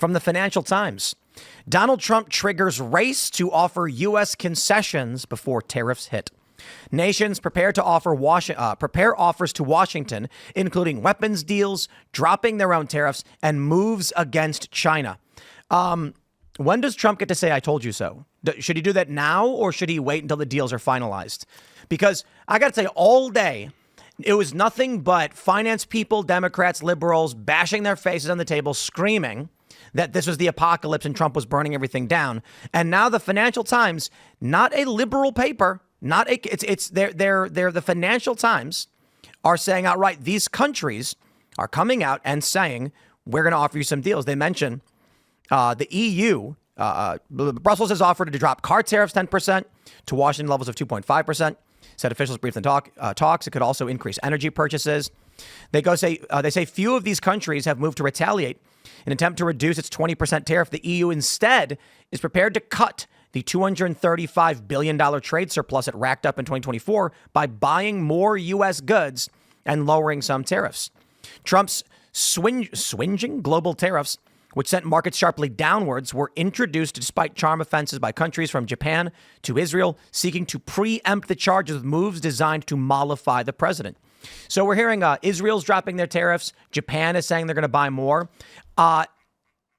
From the Financial Times, Donald Trump triggers race to offer U.S. concessions before tariffs hit. Nations prepare to prepare offers to Washington, including weapons deals, dropping their own tariffs, and moves against China. When does Trump get to say, I told you so? Should he do that now, or should he wait until the deals are finalized? Because I got to say, all day, it was nothing but finance people, Democrats, liberals, bashing their faces on the table, screaming that this was the apocalypse and Trump was burning everything down. And now the Financial Times, not a liberal paper, they're the Financial Times are saying outright, these countries are coming out and saying, we're going to offer you some deals. They mention the EU, Brussels has offered to drop car tariffs 10% to Washington levels of 2.5%. Said officials briefed in talks. It could also increase energy purchases. They say few of these countries have moved to retaliate in an attempt to reduce its 20% tariff. The EU instead is prepared to cut the $235 billion trade surplus it racked up in 2024 by buying more U.S. goods and lowering some tariffs. Trump's swinging global tariffs, which sent markets sharply downwards, were introduced despite charm offenses by countries from Japan to Israel, seeking to preempt the charges with moves designed to mollify the president. So we're hearing Israel's dropping their tariffs. Japan is saying they're going to buy more.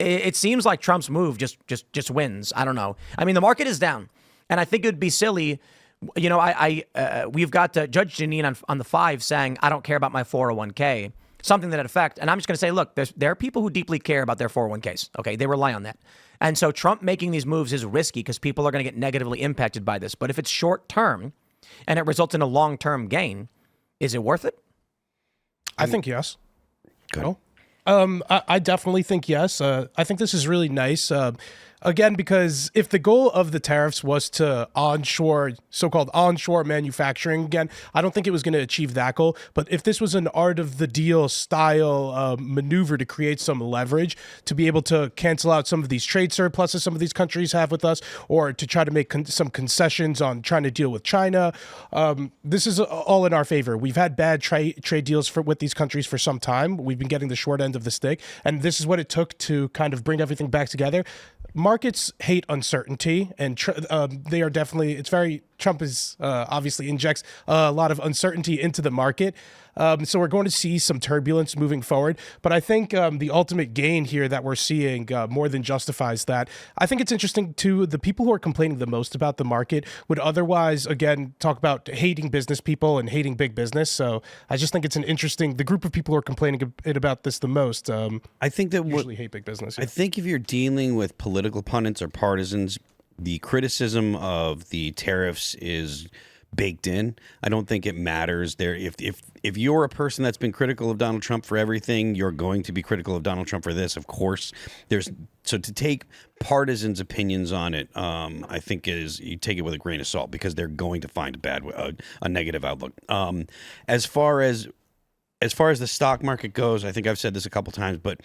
It seems like Trump's move just wins. I don't know. I mean, the market is down, and I think it would be silly. You know, we've got Judge Janine on the 5 saying, I don't care about my 401k. Something to that effect. And I'm just going to say, look, there are people who deeply care about their 401ks. OK, they rely on that. And so Trump making these moves is risky because people are going to get negatively impacted by this. But if it's short term and it results in a long term gain, is it worth it? I think yes. Good. I definitely think yes. I think this is really nice. Again, because if the goal of the tariffs was to so-called onshore manufacturing, again, I don't think it was going to achieve that goal. But if this was an art of the deal style maneuver to create some leverage, to be able to cancel out some of these trade surpluses some of these countries have with us, or to try to make some concessions on trying to deal with China, this is all in our favor. We've had bad trade deals with these countries for some time. We've been getting the short end of the stick, and this is what it took to kind of bring everything back together. Markets hate uncertainty, and they are definitely, Trump is obviously injects a lot of uncertainty into the market. So we're going to see some turbulence moving forward. But I think the ultimate gain here that we're seeing more than justifies that. I think it's interesting, too, the people who are complaining the most about the market would otherwise, again, talk about hating business people and hating big business. So I just think it's the group of people who are complaining about this the most, I think that usually hate big business. Yeah. I think if you're dealing with political pundits or partisans, the criticism of the tariffs is baked in. I don't think it matters there. If you're a person that's been critical of Donald Trump for everything, you're going to be critical of Donald Trump for this. Of course, so to take partisans' opinions on it, I think you take it with a grain of salt because they're going to find a negative outlook. As far as the stock market goes, I think I've said this a couple times, but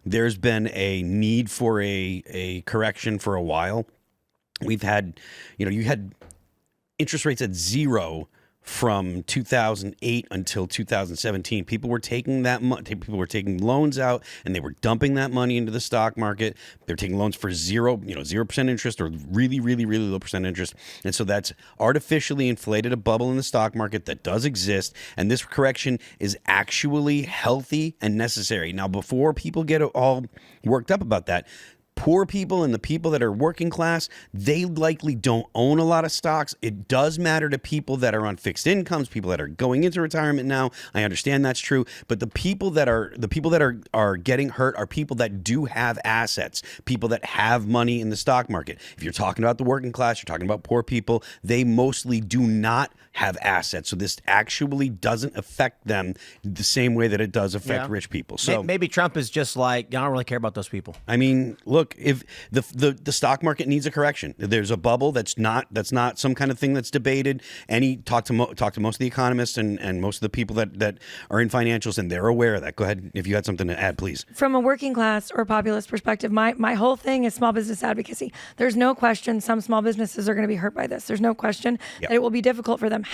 there's been a need for a correction for a while. We've had, you had interest rates at zero from 2008 until 2017. People were taking people were taking loans out and they were dumping that money into the stock market. They're taking loans for 0% interest or really, really, really low percent interest. And so that's artificially inflated a bubble in the stock market that does exist. And this correction is actually healthy and necessary. Now, before people get all worked up about that, poor people and the people that are working class, they likely don't own a lot of stocks. It does matter to people that are on fixed incomes, people that are going into retirement now. I understand that's true, but the people that are getting hurt are people that do have assets, people that have money in the stock market. If you're talking about the working class, you're talking about poor people, they mostly do not have assets. So this actually doesn't affect them the same way that it does affect rich people. So maybe Trump is just like, I don't really care about those people. I mean, look, if the stock market needs a correction, there's a bubble that's not some kind of thing that's debated. Talk to most of the economists and most of the people that are in financials, and they're aware of that. Go ahead, if you had something to add, please. From a working class or populist perspective, my whole thing is small business advocacy. There's no question some small businesses are going to be hurt by this. There's no question that it will be difficult for them.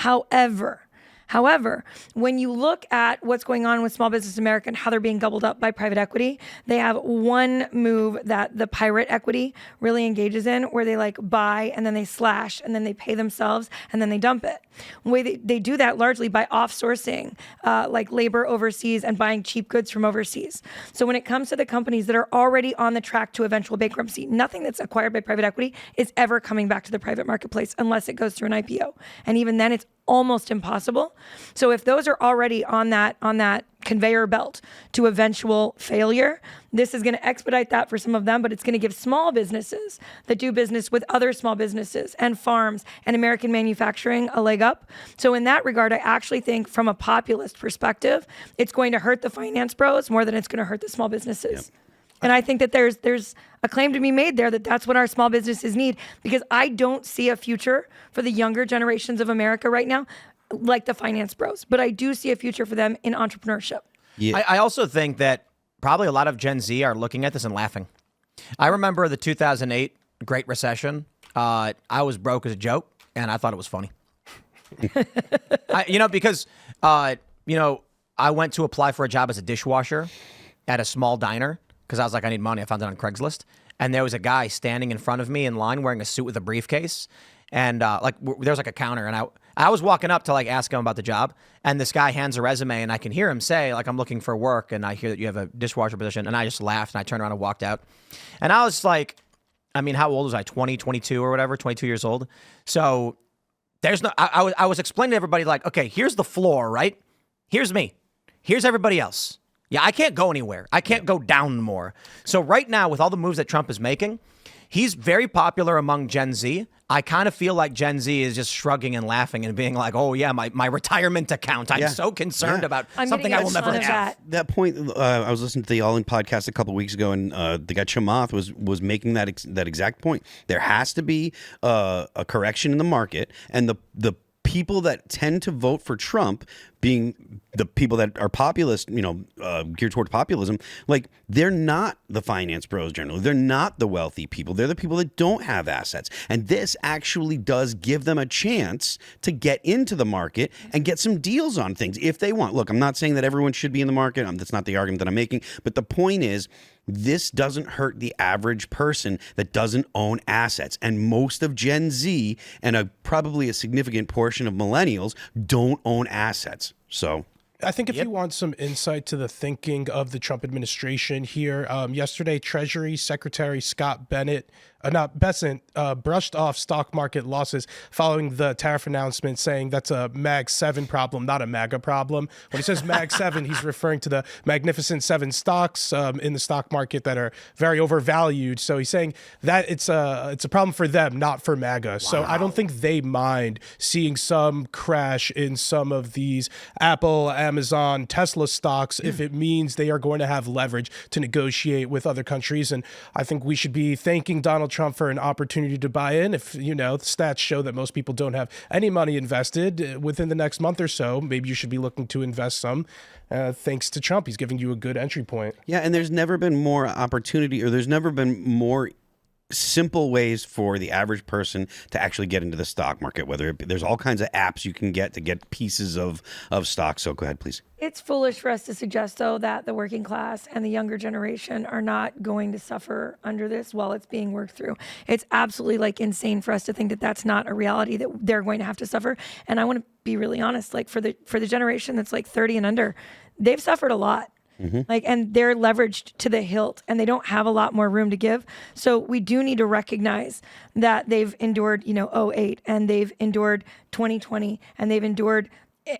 However, when you look at what's going on with Small Business America and how they're being gobbled up by private equity, they have one move that the pirate equity really engages in, where they like buy and then they slash and then they pay themselves and then they dump it. They do that largely by offsourcing like labor overseas and buying cheap goods from overseas. So when it comes to the companies that are already on the track to eventual bankruptcy, nothing that's acquired by private equity is ever coming back to the private marketplace unless it goes through an IPO. And even then, it's almost impossible. So if those are already on that conveyor belt to eventual failure, this is going to expedite that for some of them, but it's going to give small businesses that do business with other small businesses and farms and American manufacturing a leg up. So in that regard, I actually think from a populist perspective, it's going to hurt the finance bros more than it's going to hurt the small businesses. Yep. And I think that there's a claim to be made there that that's what our small businesses need, because I don't see a future for the younger generations of America right now like the finance bros, but I do see a future for them in entrepreneurship. Yeah. I also think that probably a lot of Gen Z are looking at this and laughing. I remember the 2008 Great Recession. I was broke as a joke, and I thought it was funny. Because I went to apply for a job as a dishwasher at a small diner, because I was like, I need money. I found it on Craigslist. And there was a guy standing in front of me in line wearing a suit with a briefcase. And there was like a counter. And I was walking up to like ask him about the job. And this guy hands a resume, and I can hear him say, like, I'm looking for work. And I hear that you have a dishwasher position. And I just laughed, and I turned around and walked out. And I was like, I mean, how old was I? 20, 22 or whatever, 22 years old. So I was explaining to everybody, like, okay, here's the floor, right? Here's me. Here's everybody else. Yeah, I can't go anywhere. I can't go down more. So right now, with all the moves that Trump is making, he's very popular among Gen Z. I kind of feel like Gen Z is just shrugging and laughing and being like, oh, yeah, my retirement account. I'm so concerned about something I will never have. That point, I was listening to the All In podcast a couple of weeks ago, and the guy Chamath was making that exact point. There has to be a correction in the market, and the people that tend to vote for Trump, being the people that are populist, geared toward populism, like, they're not the finance bros generally. They're not the wealthy people. They're the people that don't have assets. And this actually does give them a chance to get into the market and get some deals on things if they want. Look, I'm not saying that everyone should be in the market. That's not the argument that I'm making. But the point is, this doesn't hurt the average person that doesn't own assets. And most of Gen Z and probably a significant portion of millennials don't own assets. So I think if you want some insight to the thinking of the Trump administration here, yesterday, Treasury Secretary Scott Bessent brushed off stock market losses following the tariff announcement, saying that's a Mag 7 problem, not a MAGA problem. When he says Mag 7, he's referring to the Magnificent 7 stocks in the stock market that are very overvalued. So he's saying that it's a problem for them, not for MAGA. Wow. So I don't think they mind seeing some crash in some of these Apple, Amazon, Tesla stocks if it means they are going to have leverage to negotiate with other countries. And I think we should be thanking Donald Trump for an opportunity to buy in. If, the stats show that most people don't have any money invested within the next month or so, maybe you should be looking to invest some. Thanks to Trump, he's giving you a good entry point. Yeah, and there's never been more opportunity, or there's never been more simple ways for the average person to actually get into the stock market. There's all kinds of apps you can get to get pieces of stock. So go ahead, please. It's foolish for us to suggest, though, that the working class and the younger generation are not going to suffer under this while it's being worked through. It's absolutely insane for us to think that that's not a reality, that they're going to have to suffer. And I want to be really honest, for the generation that's 30 and under, they've suffered a lot. Mm-hmm. And they're leveraged to the hilt, and they don't have a lot more room to give. So we do need to recognize that they've endured, 08, and they've endured 2020, and they've endured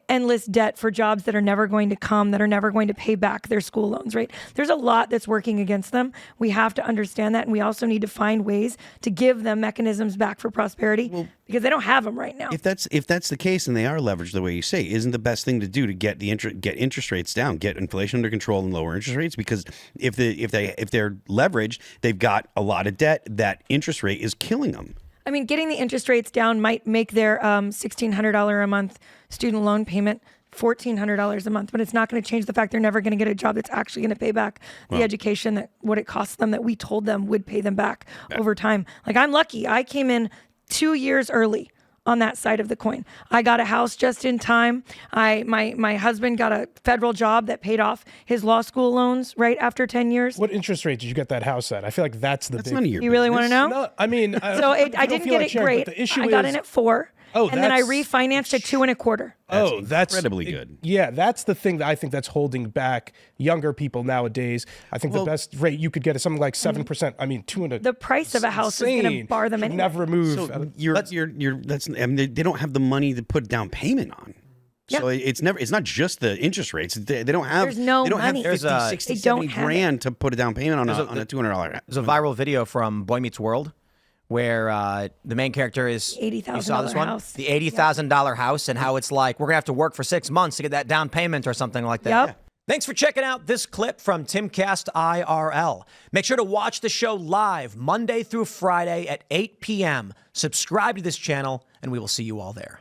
endless debt for jobs that are never going to come, that are never going to pay back their school loans, right? There's a lot that's working against them. We have to understand that, and we also need to find ways to give them mechanisms back for prosperity, because they don't have them right now. If that's the case, and they are leveraged the way you say, isn't the best thing to do to get get interest rates down, get inflation under control, and lower interest rates? Because if they're leveraged, they've got a lot of debt. That interest rate is killing them. I mean, getting the interest rates down might make their $1,600 a month student loan payment $1,400 a month, but it's not going to change the fact they're never going to get a job that's actually going to pay back the education, that what it costs them, that we told them would pay them back over time. I'm lucky. I came in 2 years early on that side of the coin. I got a house just in time. My husband got a federal job that paid off his law school loans right after 10 years. What interest rate did you get that house at? I feel like that's the That's big. none of your You really want to business. know? No, I mean, So I didn't get it great. The issue I got is, in at 4. Oh, and then I that's refinanced to 2.25. Oh, that's incredibly good. Yeah, that's the thing that I think that's holding back younger people nowadays. I think the best rate you could get is something like 7%. I mean, 2.25. The price of a house is going to bar them Should anyway. never move. So that's I mean, they don't have the money to put down payment on. So it's not just the interest rates. They don't have. There's no They don't money. have 50, 60, They don't 70 have it. grand to put a down payment on a $200. There's a viral video from Boy Meets World where the main character is $80,000 you saw this one? house. The $80,000 house, and how it's like we're gonna have to work for 6 months to get that down payment or something like that. Yep. Yeah. Thanks for checking out this clip from Timcast IRL. Make sure to watch the show live Monday through Friday at 8 p.m. Subscribe to this channel, and we will see you all there.